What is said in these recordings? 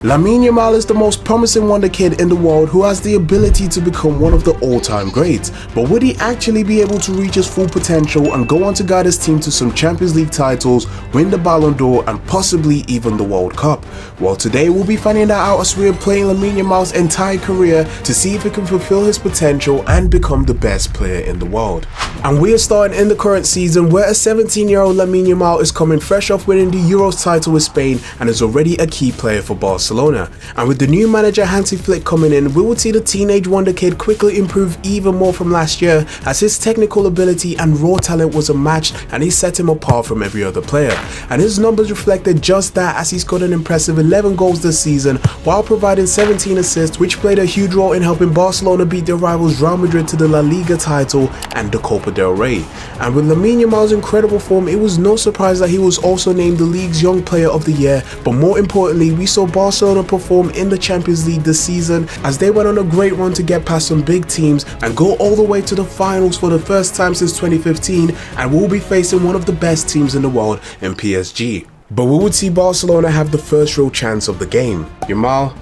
Lamine Yamal is the most promising wonder kid in the world who has the ability to become one of the all-time greats, but would he actually be able to reach his full potential and go on to guide his team to some Champions League titles, win the Ballon d'Or and possibly even the World Cup? Well, today we'll be finding that out as we are playing Lamine Yamal's entire career to see if he can fulfill his potential and become the best player in the world. And we are starting in the current season where a 17-year-old Lamine Yamal is coming fresh off winning the Euros title with Spain and is already a key player for Barcelona. And with the new manager Hansi Flick coming in, we will see the teenage wonder kid quickly improve even more from last year, as his technical ability and raw talent was unmatched and he set him apart from every other player. And his numbers reflected just that, as he scored an impressive 11 goals this season while providing 17 assists, which played a huge role in helping Barcelona beat their rivals Real Madrid to the La Liga title and the Copa del Rey. And with Lamine Yamal's incredible form, it was no surprise that he was also named the league's Young Player of the Year, but more importantly, we saw Barcelona perform in the Champions League this season as they went on a great run to get past some big teams and go all the way to the finals for the first time since 2015, and will be facing one of the best teams in the world in PSG. But we would see Barcelona have the first real chance of the game. Yamal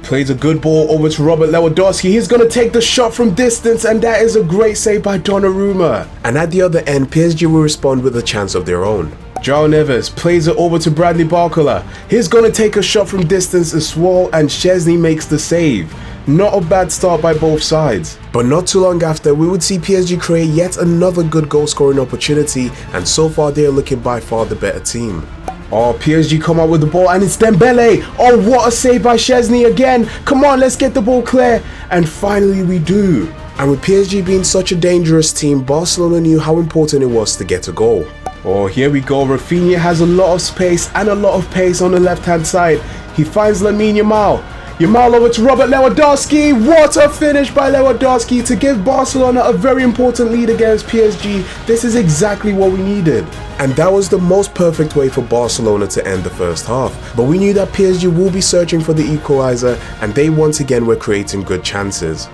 plays a good ball over to Robert Lewandowski. He's going to take the shot from distance, and that is a great save by Donnarumma. And at the other end, PSG will respond with a chance of their own. João Neves plays it over to Bradley Barcola. He's going to take a shot from distance as well, and Szczesny makes the save. Not a bad start by both sides. But not too long after, we would see PSG create yet another good goal scoring opportunity, and so far they are looking by far the better team. Oh, PSG come out with the ball and it's Dembele. Oh, what a save by Szczesny again. Come on, let's get the ball clear. And finally we do. And with PSG being such a dangerous team, Barcelona knew how important it was to get a goal. Oh, here we go. Rafinha has a lot of space and a lot of pace on the left-hand side. He finds Lamine Yamal. Yamal over to Robert Lewandowski. What a finish by Lewandowski to give Barcelona a very important lead against PSG. This is exactly what we needed. And that was the most perfect way for Barcelona to end the first half. But we knew that PSG will be searching for the equalizer, and they once again were creating good chances.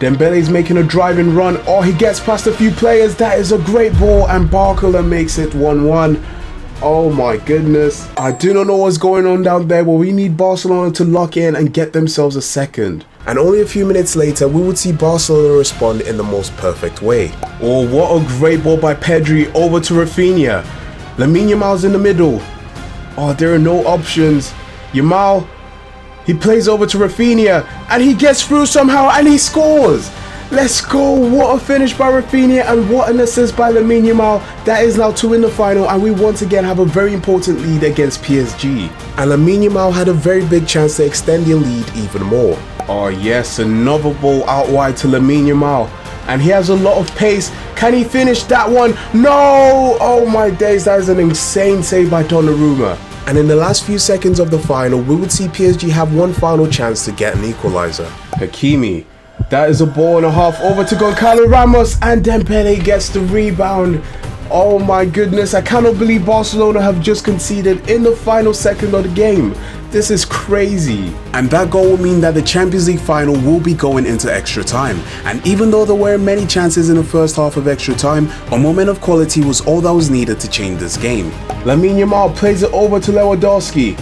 Dembele's making a driving run. Oh, he gets past a few players. That is a great ball, and Barcola makes it 1-1. Oh my goodness. I do not know what's going on down there, but we need Barcelona to lock in and get themselves a second. And only a few minutes later, we would see Barcelona respond in the most perfect way. Oh, what a great ball by Pedri over to Rafinha. Lamine Yamal's in the middle. Oh, there are no options. Yamal, he plays over to Rafinha and he gets through somehow and he scores. Let's go. What a finish by Rafinha and what an assist by Lamine Yamal. That is now 2 in the final, and we once again have a very important lead against PSG. And Lamine Yamal had a very big chance to extend their lead even more. Oh yes, another ball out wide to Lamine Yamal. And he has a lot of pace. Can he finish that one? No! Oh my days, that is an insane save by Donnarumma. And in the last few seconds of the final, we would see PSG have one final chance to get an equalizer. Hakimi. That is a ball and a half over to Goncalo Ramos, and Dembele gets the rebound. Oh my goodness, I cannot believe Barcelona have just conceded in the final second of the game. This is crazy. And that goal will mean that the Champions League final will be going into extra time. And even though there were many chances in the first half of extra time, a moment of quality was all that was needed to change this game. Lamine Yamal plays it over to Lewandowski.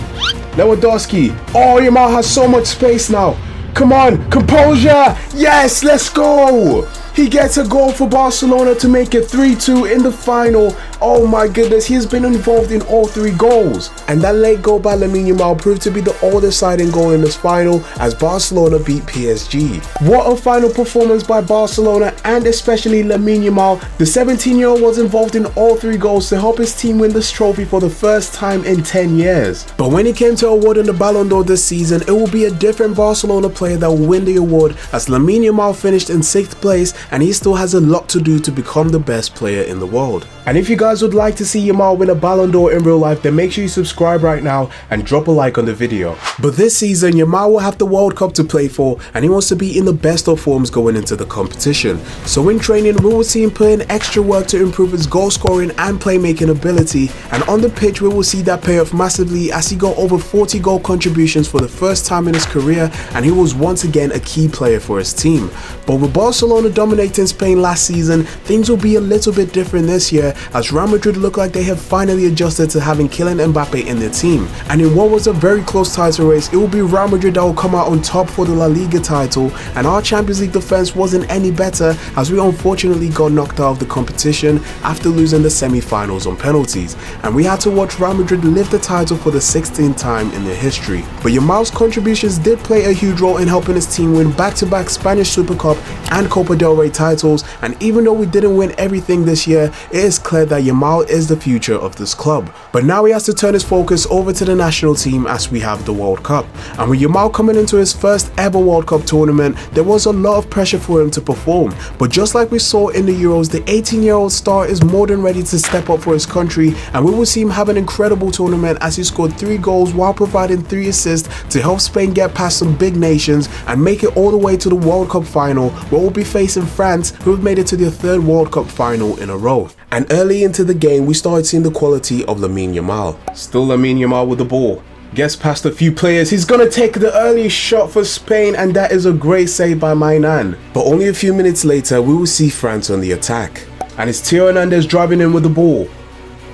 Lewandowski. Oh, Yamal has so much space now. Come on, composure! Yes, let's go! He gets a goal for Barcelona to make it 3-2 in the final. Oh my goodness, he has been involved in all 3 goals. And that late goal by Lamine Yamal proved to be the all-deciding goal in this final as Barcelona beat PSG. What a final performance by Barcelona, and especially Lamine Yamal. The 17-year-old was involved in all 3 goals to help his team win this trophy for the first time in 10 years. But when it came to awarding the Ballon d'Or this season, it will be a different Barcelona player that will win the award, as Lamine Yamal finished in 6th place, and he still has a lot to do to become the best player in the world. And if you guys would like to see Yamal win a Ballon d'Or in real life, then make sure you subscribe right now and drop a like on the video. But this season, Yamal will have the World Cup to play for, and he wants to be in the best of forms going into the competition. So in training, we will see him put in extra work to improve his goal scoring and playmaking ability, and on the pitch we will see that pay off massively as he got over 40 goal contributions for the first time in his career, and he was once again a key player for his team. But with Barcelona dominating Spain last season, things will be a little bit different this year, as Real Madrid look like they have finally adjusted to having Kylian Mbappe in their team, and in what was a very close title race, it will be Real Madrid that will come out on top for the La Liga title, and our Champions League defense wasn't any better as we unfortunately got knocked out of the competition after losing the semi-finals on penalties, and we had to watch Real Madrid lift the title for the 16th time in their history. But Yamal's contributions did play a huge role in helping his team win back-to-back Spanish Super Cup and Copa del Rey titles, and even though we didn't win everything this year, it is clear that Yamal is the future of this club. But now he has to turn his focus over to the national team as we have the World Cup, and with Yamal coming into his first ever World Cup tournament, there was a lot of pressure for him to perform. But just like we saw in the Euros, the 18-year-old star is more than ready to step up for his country, and we will see him have an incredible tournament as he scored 3 goals while providing 3 assists to help Spain get past some big nations and make it all the way to the World Cup final, where we'll be facing France, who have made it to their 3rd World Cup final in a row. And early into the game, we started seeing the quality of Lamine Yamal. Still Lamine Yamal with the ball. Gets past a few players, he's gonna take the early shot for Spain, and that is a great save by Mainan. But only a few minutes later, we will see France on the attack. And it's Theo Hernandez driving in with the ball.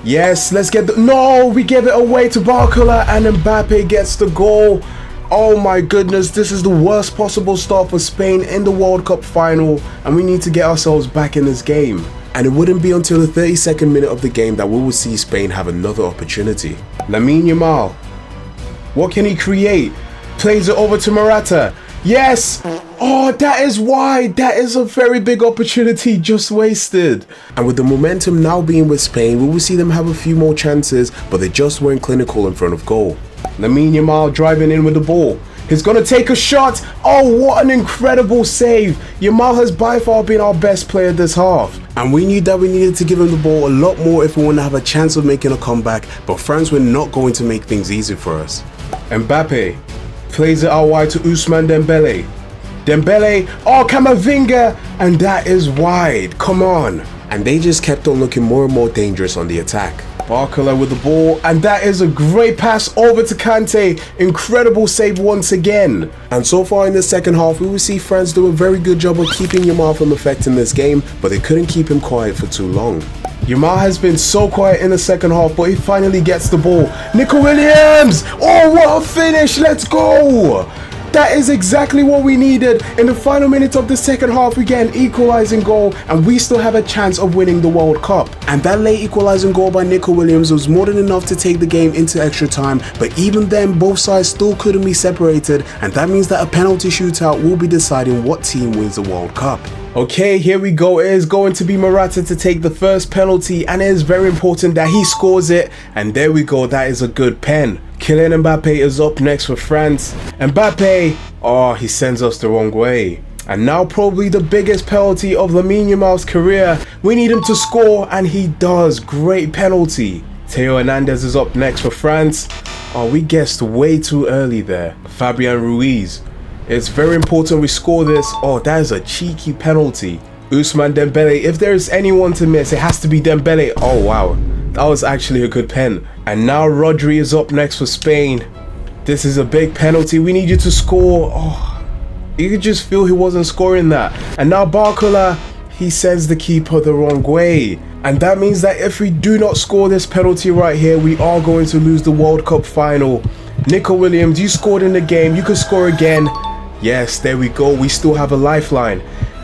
Yes, let's get the... No, we give it away to Barcola, and Mbappe gets the goal. Oh my goodness, this is the worst possible start for Spain in the World Cup final, and we need to get ourselves back in this game. And it wouldn't be until the 32nd minute of the game that we will see Spain have another opportunity. Lamine Yamal. What can he create? Plays it over to Morata. Yes! Oh, that is wide. That is a very big opportunity just wasted. And with the momentum now being with Spain, we will see them have a few more chances, but they just weren't clinical in front of goal. Lamine Yamal driving in with the ball. He's gonna take a shot. Oh, what an incredible save. Yamal has by far been our best player this half. And we knew that we needed to give him the ball a lot more if we want to have a chance of making a comeback, but France were not going to make things easy for us. Mbappe plays it out wide to Ousmane Dembele. Dembele, oh, Camavinga, and that is wide. Come on. And they just kept on looking more and more dangerous on the attack. Barcola with the ball, and that is a great pass over to Kante. Incredible save once again. And so far in the second half, we will see France do a very good job of keeping Yamal from affecting this game, but they couldn't keep him quiet for too long. Yamal has been so quiet in the second half, but he finally gets the ball. Nico Williams! Oh, what a finish! Let's go! That is exactly what we needed. In the final minutes of the second half, we get an equalizing goal, and we still have a chance of winning the World Cup. And that late equalizing goal by Nico Williams was more than enough to take the game into extra time, but even then, both sides still couldn't be separated, and that means that a penalty shootout will be deciding what team wins the World Cup. Okay, here we go. It is going to be Morata to take the first penalty, and it is very important that he scores it. And there we go, that is a good pen. Kylian Mbappe is up next for France. Mbappe, oh, he sends us the wrong way. And now probably the biggest penalty of Lamine Yamal's career. We need him to score, and he does. Great penalty. Theo Hernandez is up next for France. Oh, we guessed way too early there. Fabian Ruiz. It's very important we score this. Oh, that is a cheeky penalty. Ousmane Dembele, if there is anyone to miss, it has to be Dembele. Oh, wow. That was actually a good pen. And now Rodri is up next for Spain. This is a big penalty. We need you to score. Oh, you could just feel he wasn't scoring that. And now Barcola, he sends the keeper the wrong way. And that means that if we do not score this penalty right here, we are going to lose the World Cup final. Nico Williams, you scored in the game. You could score again. Yes, there we go. We still have a lifeline.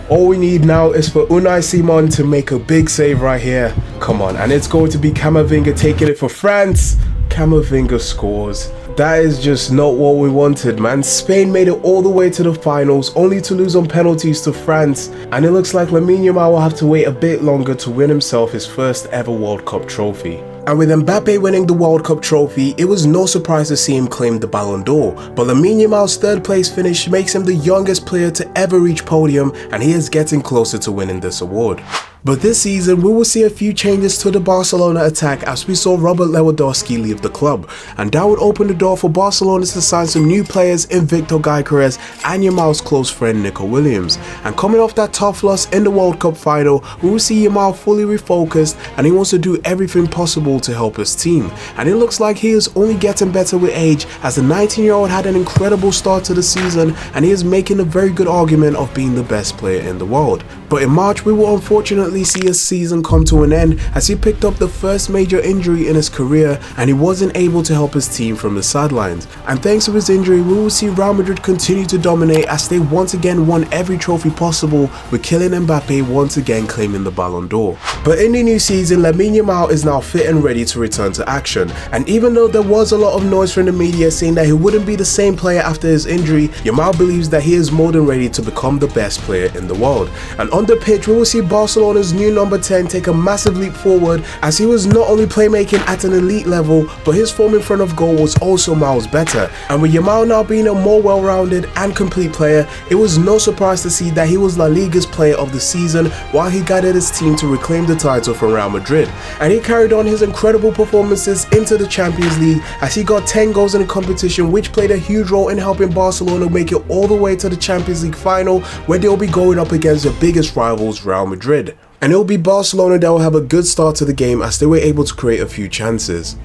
All we need now is for Unai Simon to make a big save right here. Come on, and it's going to be Camavinga taking it for France. Camavinga scores. That is just not what we wanted, man. Spain made it all the way to the finals, only to lose on penalties to France. And it looks like Lamine Yamal will have to wait a bit longer to win himself his first ever World Cup trophy. And with Mbappe winning the World Cup trophy, it was no surprise to see him claim the Ballon d'Or. But Lamine Yamal's 3rd place finish makes him the youngest player to ever reach podium, and he is getting closer to winning this award. But this season, we will see a few changes to the Barcelona attack as we saw Robert Lewandowski leave the club. And that would open the door for Barcelona to sign some new players in Victor Gyökeres and Yamal's close friend Nico Williams. And coming off that tough loss in the World Cup final, we will see Yamal fully refocused, and he wants to do everything possible to help his team. And it looks like he is only getting better with age, as the 19-year-old had an incredible start to the season, and he is making a very good argument of being the best player in the world. But in March, we will unfortunately unfortunately see his season come to an end as he picked up the first major injury in his career and he wasn't able to help his team from the sidelines. And thanks to his injury, we will see Real Madrid continue to dominate as they once again won every trophy possible, with Kylian Mbappe once again claiming the Ballon d'Or. But in the new season, Lamine Yamal is now fit and ready to return to action, and even though there was a lot of noise from the media saying that he wouldn't be the same player after his injury, Yamal believes that he is more than ready to become the best player in the world. And on the pitch, we will see Barcelona's new number 10 take a massive leap forward as he was not only playmaking at an elite level, but his form in front of goal was also miles better. And with Yamal now being a more well-rounded and complete player, it was no surprise to see that he was La Liga's player of the season while he guided his team to reclaim the title from Real Madrid. And he carried on his incredible performances into the Champions League as he got 10 goals in the competition, which played a huge role in helping Barcelona make it all the way to the Champions League final, where they'll be going up against their biggest rivals, Real Madrid. And it will be Barcelona that will have a good start to the game as they were able to create a few chances.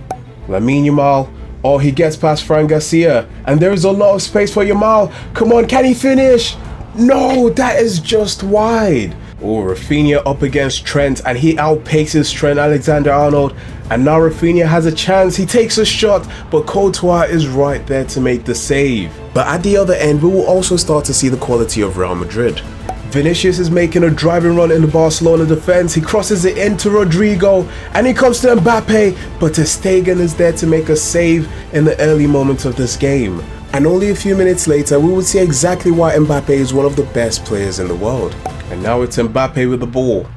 Lamine Yamal, oh, he gets past Fran Garcia, and there is a lot of space for Yamal. Come on, can he finish? No, that is just wide. Oh, Rafinha up against Trent, and he outpaces Trent Alexander-Arnold. And now Rafinha has a chance, he takes a shot, but Courtois is right there to make the save. But at the other end, we will also start to see the quality of Real Madrid. Vinicius is making a driving run in the Barcelona defense. He crosses it into Rodrigo and he comes to Mbappe, but ter Stegen is there to make a save in the early moments of this game. And only a few minutes later, we will see exactly why Mbappe is one of the best players in the world. And now it's Mbappe with the ball.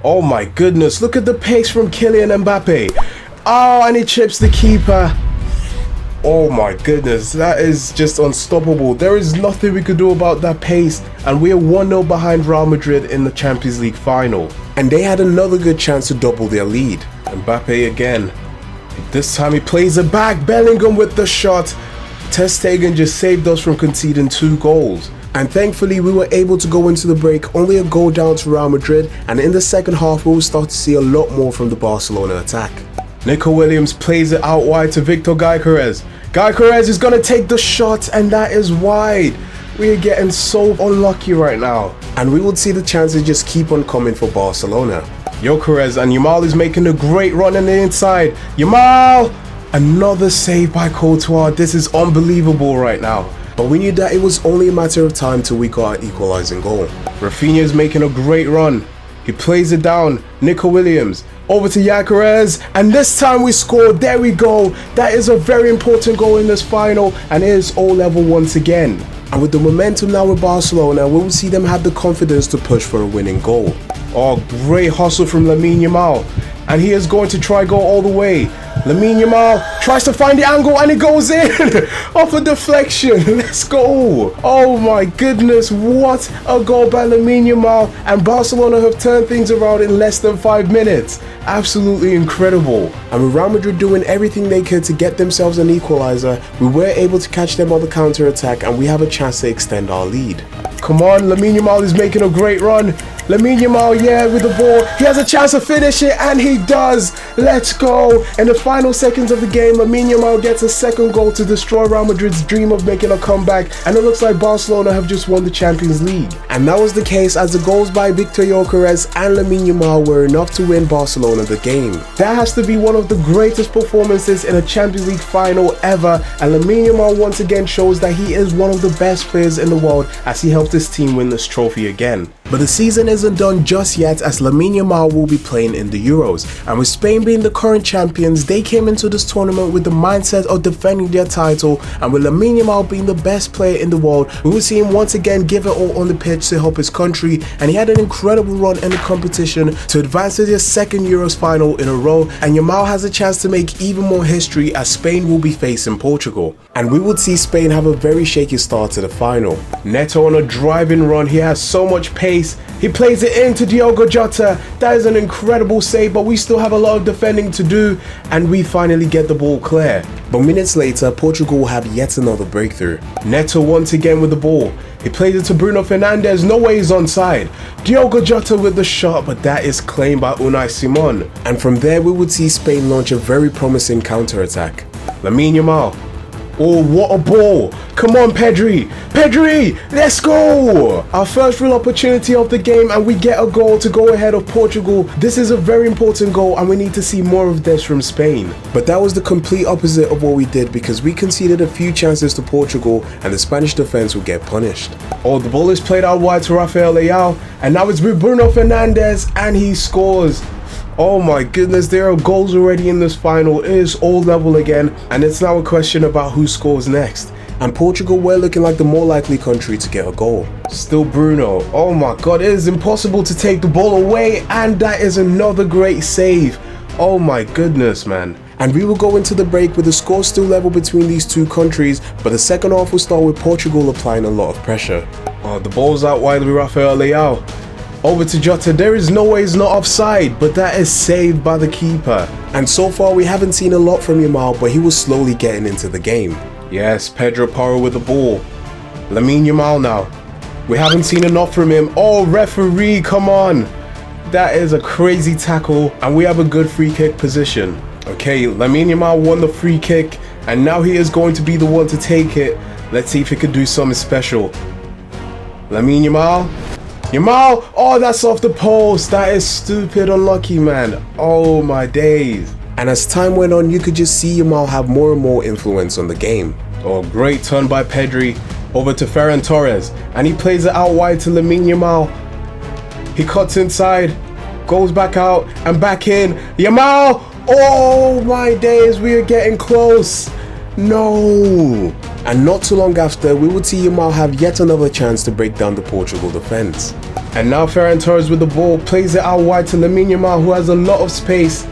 Oh my goodness, look at the pace from Kylian Mbappe. Oh, and he chips the keeper. Oh my goodness, that is just unstoppable. There is nothing we could do about that pace, and we are 1-0 behind Real Madrid in the Champions League final. And they had another good chance to double their lead. Mbappe again. This time he plays it back, Bellingham with the shot. Ter Stegen just saved us from conceding 2 goals. And thankfully we were able to go into the break only a goal down to Real Madrid, and in the second half we will start to see a lot more from the Barcelona attack. Nico Williams plays it out wide to Victor Gyökeres. Gyökeres is going to take the shot, and that is wide. We are getting so unlucky right now. And we would see the chances just keep on coming for Barcelona. Gyökeres, and Yamal is making a great run on the inside. Yamal! Another save by Courtois. This is unbelievable right now. But we knew that it was only a matter of time till we got our equalizing goal. Rafinha is making a great run. He plays it down. Nico Williams over to Gyökeres, and this time we scored. There we go. That is a very important goal in this final, and it is all level once again. And with the momentum now with Barcelona, we will see them have the confidence to push for a winning goal. Oh, great hustle from Lamine Yamal, and he is going to try go all the way. Lamine Yamal tries to find the angle and it goes in off a deflection. Let's go. Oh my goodness, what a goal by Lamine Yamal, and Barcelona have turned things around in less than 5 minutes. Absolutely incredible. And with Real Madrid doing everything they could to get themselves an equalizer, we were able to catch them on the counter attack, and we have a chance to extend our lead. Come on, Lamine Yamal is making a great run. Lamine Yamal, yeah, with the ball. He has a chance to finish it, and he does. Let's go. In the final seconds of the game, Lamine Yamal gets a second goal to destroy Real Madrid's dream of making a comeback, and it looks like Barcelona have just won the Champions League. And that was the case, as the goals by Victor Gyökeres and Lamine Yamal were enough to win Barcelona the game. That has to be one of the greatest performances in a Champions League final ever, and Lamine Yamal once again shows that he is one of the best players in the world as he helped his team win this trophy again. But the season isn't done just yet, as Lamine Yamal will be playing in the Euros, and with Spain being the current champions, they came into this tournament with the mindset of defending their title, and with Lamine Yamal being the best player in the world, we will see him once again give it all on the pitch to help his country, and he had an incredible run in the competition to advance to their second Euros final in a row, and Yamal has a chance to make even more history as Spain will be facing Portugal. And we would see Spain have a very shaky start to the final. Neto on a driving run, he has so much pace. He plays it into Diogo Jota. That is an incredible save, but we still have a lot of defending to do, and we finally get the ball clear. But minutes later, Portugal will have yet another breakthrough. Neto once again with the ball. He plays it to Bruno Fernandes. No way he's onside. Diogo Jota with the shot, but that is claimed by Unai Simon. And from there, we would see Spain launch a very promising counter-attack. Lamine Yamal. Oh, what a ball. Come on, Pedri. Pedri, let's go. Our first real opportunity of the game, and we get a goal to go ahead of Portugal. This is a very important goal, and we need to see more of this from Spain. But that was the complete opposite of what we did, because we conceded a few chances to Portugal, and the Spanish defense will get punished. Oh, the ball is played out wide to Rafael Leao, and now it's with Bruno Fernandes, and he scores. Oh my goodness, there are goals already in this final. It is all level again, and it's now a question about who scores next. And Portugal were looking like the more likely country to get a goal. Still Bruno. Oh my god, it is impossible to take the ball away, and that is another great save. Oh my goodness, man. And we will go into the break with the score still level between these two countries, but the second half will start with Portugal applying a lot of pressure. Oh, the ball's out wide with Rafael Leao. Over to Jota. There is no way it's not offside, but that is saved by the keeper. And so far we haven't seen a lot from Yamal, but he was slowly getting into the game. Yes, Pedro Porro with the ball. Lamine Yamal now. We haven't seen enough from him. Oh, referee, come on. That is a crazy tackle, and we have a good free kick position. Okay, Lamine Yamal won the free kick, and now he is going to be the one to take it. Let's see if he can do something special. Lamine Yamal. Yamal! Oh, that's off the post. That is stupid unlucky, man. Oh my days. And as time went on, you could just see Yamal have more and more influence on the game. Oh, great turn by Pedri. Over to Ferran Torres. And he plays it out wide to Lamine Yamal. He cuts inside. Goes back out and back in. Yamal! Oh my days, we are getting close. No. And not too long after, we would see Yamal have yet another chance to break down the Portugal defense. And now Ferran Torres with the ball, plays it out wide to Lamine Yamal, who has a lot of space.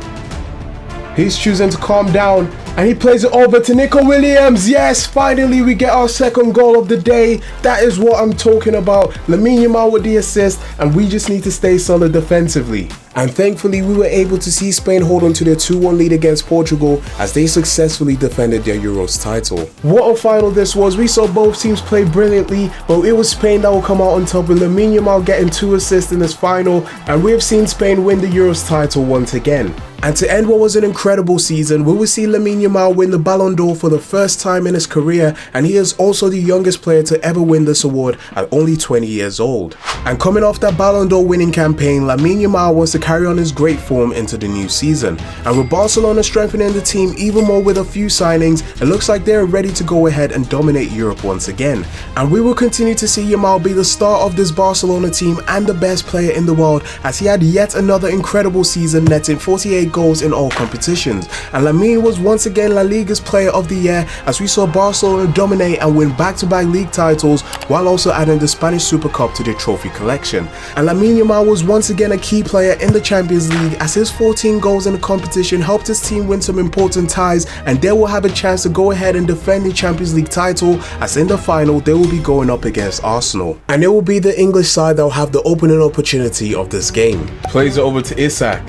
He's choosing to calm down, and he plays it over to Nico Williams. Yes, finally we get our second goal of the day. That is what I'm talking about. Lamine Yamal with the assist, and we just need to stay solid defensively. And thankfully we were able to see Spain hold on to their 2-1 lead against Portugal as they successfully defended their Euros title. What a final this was. We saw both teams play brilliantly, but it was Spain that will come out on top with Lamine Yamal getting 2 assists in this final, and we have seen Spain win the Euros title once again. And to end what was an incredible season, we will see Lamine Yamal win the Ballon d'Or for the first time in his career, and he is also the youngest player to ever win this award at only 20 years old. And coming off that Ballon d'Or winning campaign, Lamine Yamal wants to carry on his great form into the new season. And with Barcelona strengthening the team even more with a few signings, it looks like they are ready to go ahead and dominate Europe once again. And we will continue to see Yamal be the star of this Barcelona team and the best player in the world, as he had yet another incredible season, netting 48 goals in all competitions. And Lamine was once again La Liga's player of the year, as we saw Barcelona dominate and win back-to-back league titles while also adding the Spanish Super Cup to their trophy collection. And Lamine Yamal was once again a key player in the Champions League, as his 14 goals in the competition helped his team win some important ties, and they will have a chance to go ahead and defend the Champions League title, as in the final they will be going up against Arsenal. And it will be the English side that will have the opening opportunity of this game. Plays it over to Isak.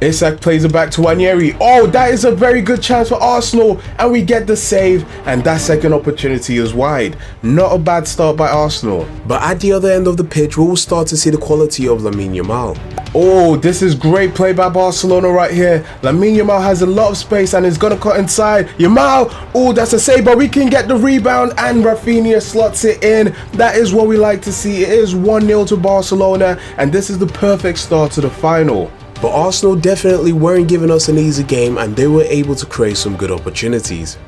Isak plays it back to Ranieri. Oh, that is a very good chance for Arsenal, and we get the save, and that second opportunity is wide. Not a bad start by Arsenal. But at the other end of the pitch, we will start to see the quality of Lamine Yamal. Oh, this is great play by Barcelona right here. Lamine Yamal has a lot of space and is going to cut inside. Yamal, oh, that's a save, but we can get the rebound, and Rafinha slots it in. That is what we like to see. It is 1-0 to Barcelona, and this is the perfect start to the final. But Arsenal definitely weren't giving us an easy game, and they were able to create some good opportunities.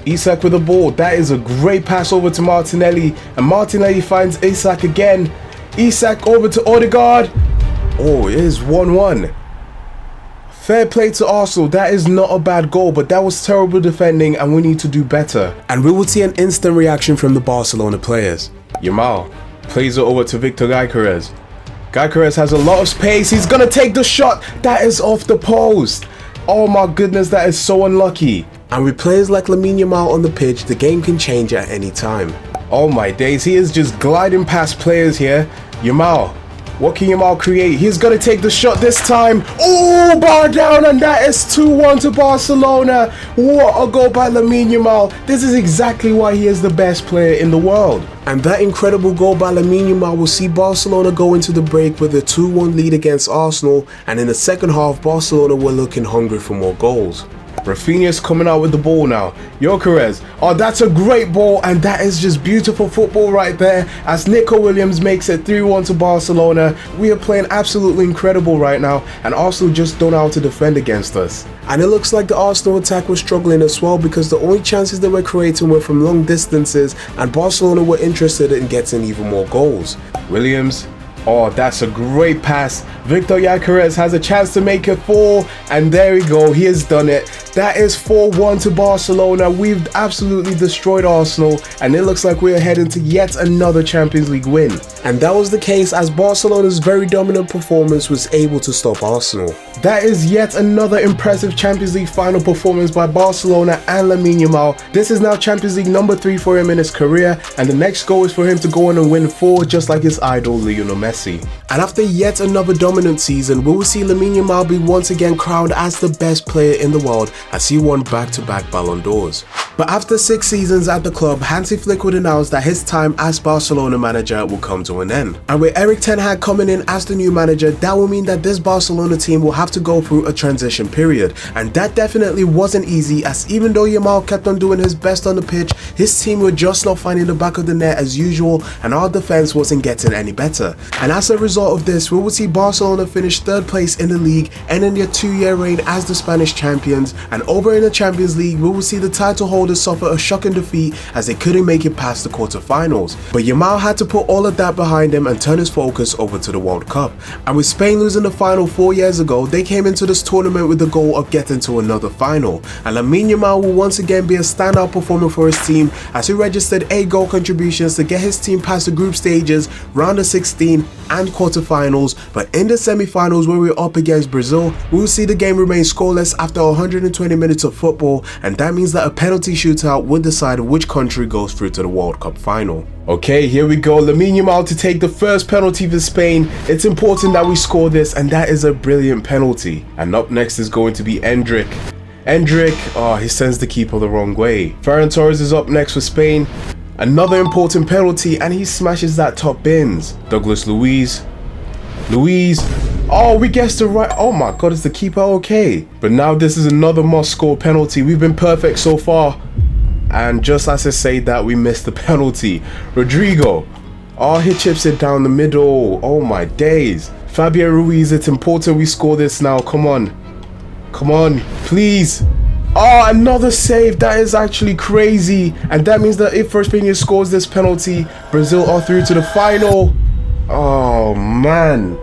Isak with the ball. That is a great pass over to Martinelli, and Martinelli finds Isak again. Isak over to Odegaard. Oh, it is 1-1. Fair play to Arsenal. That is not a bad goal, but that was terrible defending, and we need to do better. And we will see an instant reaction from the Barcelona players. Yamal plays it over to Victor Gyökeres. Gyökeres has a lot of space. He's gonna take the shot. That is off the post. Oh my goodness, that is so unlucky. And with players like Lamine Yamal on the pitch, the game can change at any time. Oh my days, he is just gliding past players here. Yamal, what can Yamal create? He's gonna take the shot this time. Oh, bar down, and that is 2-1 to Barcelona. What a goal by Lamine Yamal. This is exactly why he is the best player in the world. And that incredible goal by Lamine Yamal will see Barcelona go into the break with a 2-1 lead against Arsenal, and in the second half Barcelona were looking hungry for more goals. Rafinha's coming out with the ball now. Gyökeres. Oh, that's a great ball, and that is just beautiful football right there as Nico Williams makes it 3-1 to Barcelona. We are playing absolutely incredible right now, and Arsenal just don't know how to defend against us. And it looks like the Arsenal attack was struggling as well because the only chances they were creating were from long distances, and Barcelona were interested in getting even more goals. Williams. Oh, that's a great pass. Victor Gyökeres has a chance to make it 4, and there we go, he has done it. That is 4-1 to Barcelona. We've absolutely destroyed Arsenal, and it looks like we're heading to yet another Champions League win. And that was the case as Barcelona's very dominant performance was able to stop Arsenal. That is yet another impressive Champions League final performance by Barcelona and Lamine Yamal. This is now Champions League number 3 for him in his career, and the next goal is for him to go on and win 4 just like his idol Lionel Messi. And after yet another dominant season, we will see Lamine Yamal be once again crowned as the best player in the world as he won back-to-back Ballon d'Ors. But after 6 seasons at the club, Hansi Flick would announce that his time as Barcelona manager will come to an end. And with Erik ten Hag coming in as the new manager, that will mean that this Barcelona team will have to go through a transition period. And that definitely wasn't easy, as even though Yamal kept on doing his best on the pitch, his team were just not finding the back of the net as usual, and our defense wasn't getting any better. And as a result of this, we will see Barcelona finish 3rd place in the league, ending their 2-year reign as the Spanish champions. And over in the Champions League, we will see the title holders suffer a shocking defeat as they couldn't make it past the quarterfinals. But Yamal had to put all of that behind him and turn his focus over to the World Cup. And with Spain losing the final 4 years ago, they came into this tournament with the goal of getting to another final. And Lamine Yamal will once again be a standout performer for his team as he registered 8 goal contributions to get his team past the group stages, round of 16 and quarterfinals. But in the semi-finals, where we're up against Brazil, we will see the game remain scoreless after 120 minutes of football, and that means that a penalty shootout would decide which country goes through to the World Cup final. Okay, here we go. Lamine Yamal to take the first penalty for Spain. It's important that we score this, and that is a brilliant penalty. And up next is going to be Endrick. Oh, he sends the keeper the wrong way. Ferran Torres is up next for Spain. Another important penalty, and he smashes that top bins. Douglas Luiz. Oh, we guessed it right. Oh my god, is the keeper okay? But now this is another must-score penalty. We've been perfect so far. And just as I say that, we missed the penalty. Rodrigo. Oh, he chips it down the middle. Oh my days. Fabian Ruiz, it's important we score this now. Come on. Come on, please. Oh, another save. That is actually crazy. And that means that if Rafinha scores this penalty, Brazil are through to the final. Oh, man.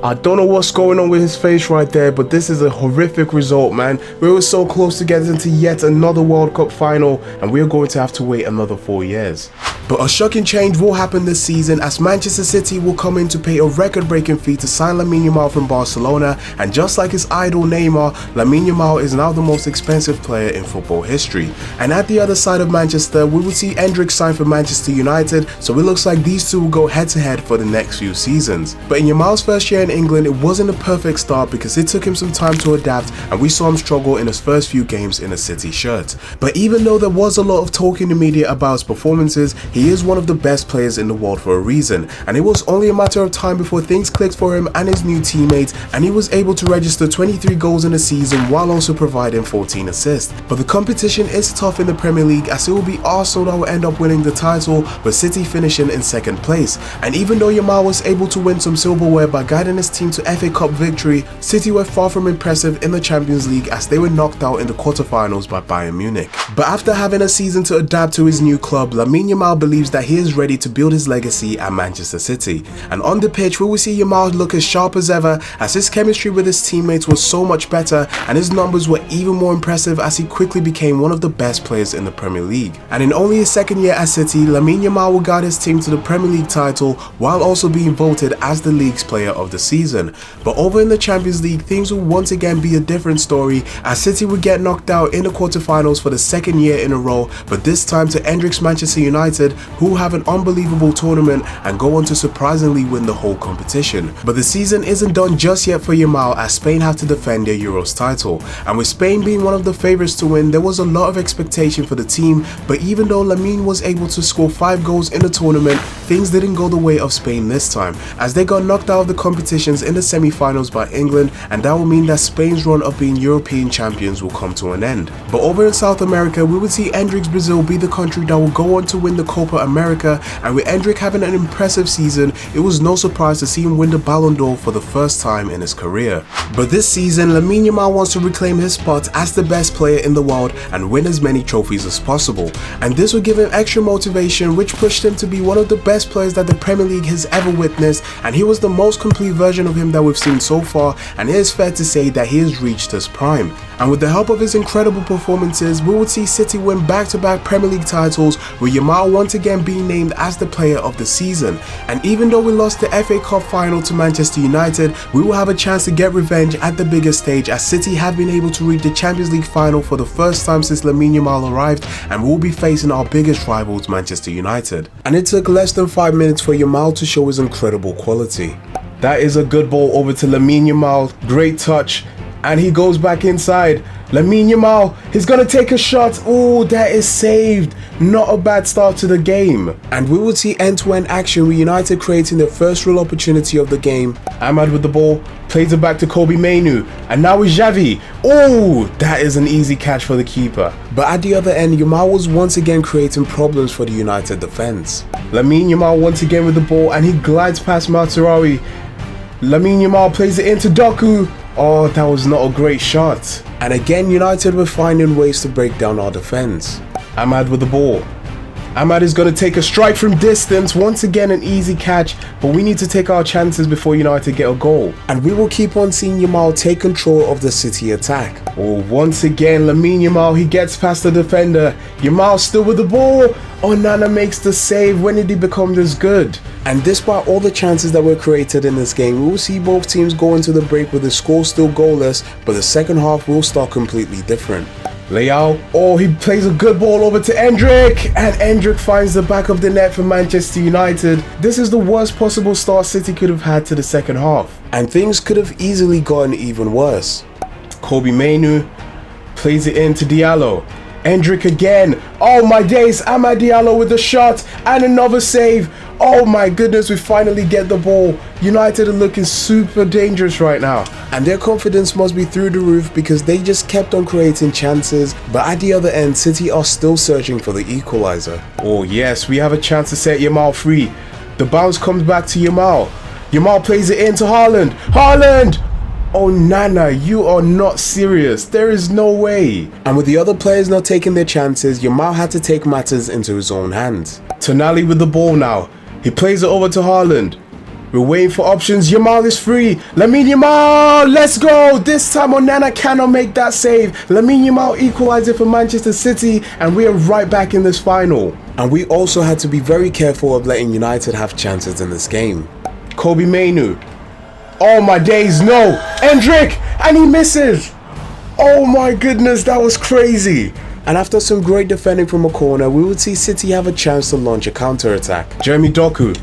I don't know what's going on with his face right there, but this is a horrific result, man. We were so close to getting to yet another World Cup final, and we're going to have to wait another 4 years. But a shocking change will happen this season as Manchester City will come in to pay a record-breaking fee to sign Lamine Yamal from Barcelona, and just like his idol Neymar, Lamine Yamal is now the most expensive player in football history. And at the other side of Manchester, we will see Endrick sign for Manchester United, so it looks like these two will go head-to-head for the next few seasons. But in Yamal's first year in England, it wasn't a perfect start because it took him some time to adapt, and we saw him struggle in his first few games in a City shirt. But even though there was a lot of talk in the media about his performances, he is one of the best players in the world for a reason, and it was only a matter of time before things clicked for him and his new teammates, and he was able to register 23 goals in a season while also providing 14 assists. But the competition is tough in the Premier League as it will be Arsenal that will end up winning the title, with City finishing in 2nd place. And even though Yamal was able to win some silverware by guiding his team to FA Cup victory, City were far from impressive in the Champions League as they were knocked out in the quarterfinals by Bayern Munich. But after having a season to adapt to his new club, Lamine Yamal believes that he is ready to build his legacy at Manchester City. And on the pitch, we will see Yamal look as sharp as ever as his chemistry with his teammates was so much better, and his numbers were even more impressive as he quickly became one of the best players in the Premier League. And in only his 2nd year at City, Lamine Yamal will guide his team to the Premier League title while also being voted as the league's player of the season. But over in the Champions League, things will once again be a different story as City would get knocked out in the quarterfinals for the 2nd year in a row, but this time to Endrick's Manchester United, who have an unbelievable tournament and go on to surprisingly win the whole competition. But the season isn't done just yet for Yamal as Spain have to defend their Euros title. And with Spain being one of the favourites to win, there was a lot of expectation for the team, but even though Lamine was able to score 5 goals in the tournament, things didn't go the way of Spain this time as they got knocked out of the competition competitions in the semi-finals by England, and that will mean that Spain's run of being European champions will come to an end. But over in South America, we would see Endrick's Brazil be the country that will go on to win the Copa America, and with Endrick having an impressive season, it was no surprise to see him win the Ballon d'Or for the first time in his career. But this season, Lamine Yamal wants to reclaim his spot as the best player in the world and win as many trophies as possible, and this will give him extra motivation, which pushed him to be one of the best players that the Premier League has ever witnessed, and he was the most complete version of him that we've seen so far, and it is fair to say that he has reached his prime. And with the help of his incredible performances, we would see City win back-to-back Premier League titles, with Yamal once again being named as the player of the season. And even though we lost the FA Cup final to Manchester United, we will have a chance to get revenge at the biggest stage, as City have been able to reach the Champions League final for the first time since Lamine Yamal arrived, and we will be facing our biggest rivals, Manchester United. And it took less than 5 minutes for Yamal to show his incredible quality. That is a good ball over to Lamine Yamal, great touch, and he goes back inside. Lamine Yamal, he's gonna take a shot. Oh, that is saved. Not a bad start to the game. And we will see end-to-end action with United creating their first real opportunity of the game. Ahmad with the ball, plays it back to Kobbie Mainoo, and now with Xavi. Oh, that is an easy catch for the keeper. But at the other end, Yamal was once again creating problems for the United defense. Lamine Yamal once again with the ball, and he glides past Mazraoui. Lamine Yamal plays it into Doku. Oh, that was not a great shot. And again, United were finding ways to break down our defense. Ahmad with the ball. Ahmad is going to take a strike from distance. Once again, an easy catch, but we need to take our chances before United get a goal. And we will keep on seeing Yamal take control of the City attack. Oh, once again, Lamine Yamal, he gets past the defender. Yamal still with the ball. Onana makes the save. When did he become this good? And despite all the chances that were created in this game, we will see both teams go into the break with the score still goalless, but the second half will start completely different. Leao, oh, he plays a good ball over to Endrick, and Endrick finds the back of the net for Manchester United. This is the worst possible start City could have had to the second half, and things could have easily gotten even worse. Kobbie Mainoo plays it into Diallo. Endrick again. Oh my days, Amad Diallo with the shot and another save. Oh my goodness, we finally get the ball. United are looking super dangerous right now, and their confidence must be through the roof because they just kept on creating chances. But at the other end, City are still searching for the equalizer. Oh yes, we have a chance to set Yamal free. The bounce comes back to Yamal. Yamal plays it into Haaland. Haaland! Oh Nana, you are not serious. There is no way. And with the other players not taking their chances, Yamal had to take matters into his own hands. Tonali with the ball now. He plays it over to Haaland. We're waiting for options. Yamal is free. Lamine Yamal, let's go. This time Onana cannot make that save. Lamine Yamal equalized it for Manchester City, and we are right back in this final. And we also had to be very careful of letting United have chances in this game. Kobbie Mainoo. Oh my days, no. Endrick, and he misses. Oh my goodness, that was crazy. And after some great defending from a corner, we would see City have a chance to launch a counter-attack. Jeremy Doku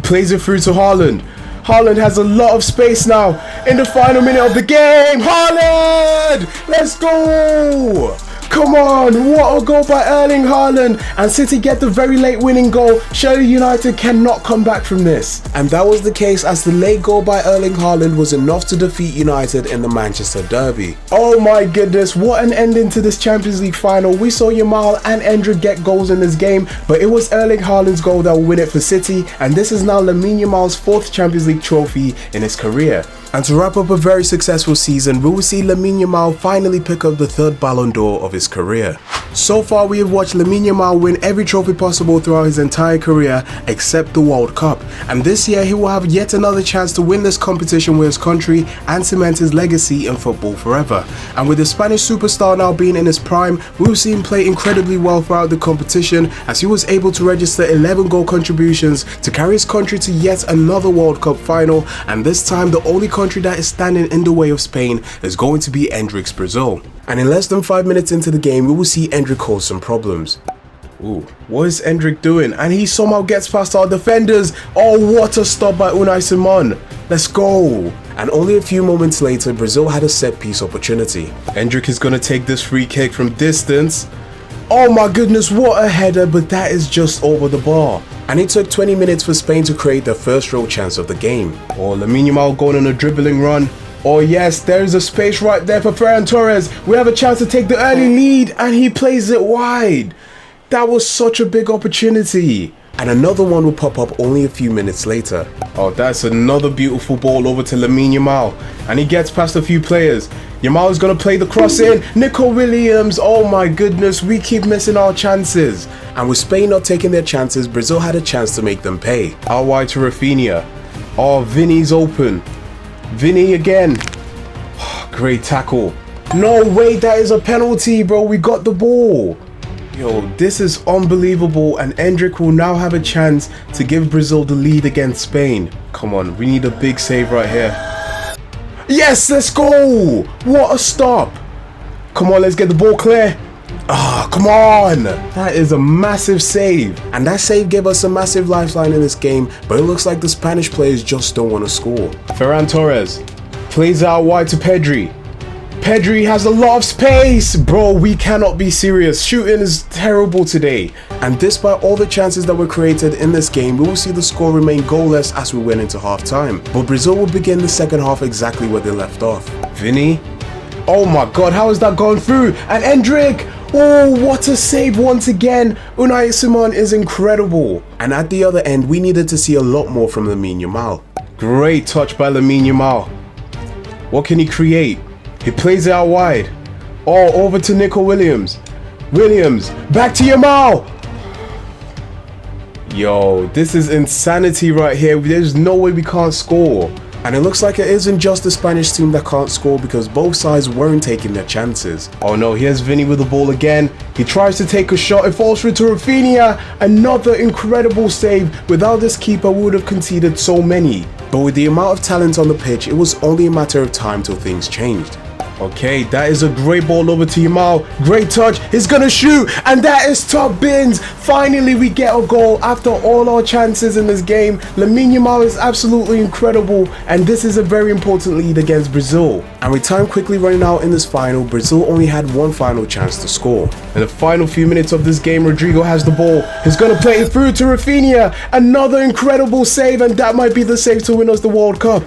plays it through to Haaland. Haaland has a lot of space now in the final minute of the game. Haaland! Let's go! Come on, what a goal by Erling Haaland, and City get the very late winning goal. Surely United cannot come back from this. And that was the case, as the late goal by Erling Haaland was enough to defeat United in the Manchester derby. Oh my goodness, what an ending to this Champions League final. We saw Yamal and Endrick get goals in this game, but it was Erling Haaland's goal that will win it for City, and this is now Lamine Yamal's 4th Champions League trophy in his career. And to wrap up a very successful season, we will see Lamine Yamal finally pick up the 3rd Ballon d'Or of his career. So far, we have watched Lamine Yamal win every trophy possible throughout his entire career except the World Cup, and this year he will have yet another chance to win this competition with his country and cement his legacy in football forever. And with the Spanish superstar now being in his prime, we will see him play incredibly well throughout the competition, as he was able to register 11 goal contributions to carry his country to yet another World Cup final, and this time the only country that is standing in the way of Spain is going to be Endrick's Brazil. And in less than 5 minutes into the game, we will see Endrick cause some problems. Ooh, what is Endrick doing? And he somehow gets past our defenders. Oh, what a stop by Unai Simon. Let's go. And only a few moments later, Brazil had a set piece opportunity. Endrick is going to take this free kick from distance. Oh my goodness, what a header, but that is just over the bar. And it took 20 minutes for Spain to create their first real chance of the game. Oh, Lamine Yamal going on a dribbling run. Oh yes, there is a space right there for Ferran Torres. We have a chance to take the early lead, and he plays it wide. That was such a big opportunity. And another one will pop up only a few minutes later. Oh, that's another beautiful ball over to Lamine Yamal. And he gets past a few players. Yamal is going to play the cross in. Nico Williams. Oh my goodness, we keep missing our chances. And with Spain not taking their chances, Brazil had a chance to make them pay. Out wide to Rafinha. Oh, Vini's open. Vini again. Great tackle. No way, that is a penalty, bro. We got the ball. Yo, this is unbelievable, and Endrick will now have a chance to give Brazil the lead against Spain. Come on, we need a big save right here. Yes, let's go! What a stop! Come on, let's get the ball clear. Ah, come on! That is a massive save. And that save gave us a massive lifeline in this game, but it looks like the Spanish players just don't want to score. Ferran Torres plays out wide to Pedri. Pedri has a lot of space. Bro, we cannot be serious. Shooting is terrible today. And despite all the chances that were created in this game, we will see the score remain goalless as we went into half time. But Brazil will begin the second half exactly where they left off. Vini. Oh my god, how is that going through? And Endrick. Oh, what a save once again. Unai Simon is incredible. And at the other end, we needed to see a lot more from Lamine Yamal. Great touch by Lamine Yamal. What can he create? He plays it out wide. Oh, over to Nico Williams. Williams, back to Yamal. Yo, this is insanity right here. There's no way we can't score. And it looks like it isn't just the Spanish team that can't score, because both sides weren't taking their chances. Oh no, here's Vini with the ball again. He tries to take a shot. It falls through to Rafinha. Another incredible save. Without this keeper, we would have conceded so many. But with the amount of talent on the pitch, it was only a matter of time till things changed. Okay, that is a great ball over to Yamal. Great touch. He's gonna shoot, and that is top bins. Finally, we get a goal after all our chances in this game. Lamine Yamal is absolutely incredible, and this is a very important lead against Brazil. And with time quickly running out in this final, Brazil only had one final chance to score. In the final few minutes of this game, Rodrigo has the ball. He's gonna play it through to Rafinha. Another incredible save, and that might be the save to win us the World Cup.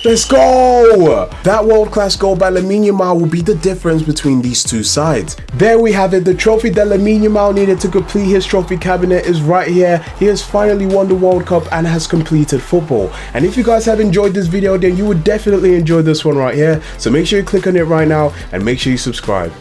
Let's go! That world-class goal by Lamine Yamal will be the difference between these two sides. There we have it. The trophy that Lamine Yamal needed to complete his trophy cabinet is right here. He has finally won the World Cup and has completed football. And if you guys have enjoyed this video, then you would definitely enjoy this one right here. So make sure you click on it right now and make sure you subscribe.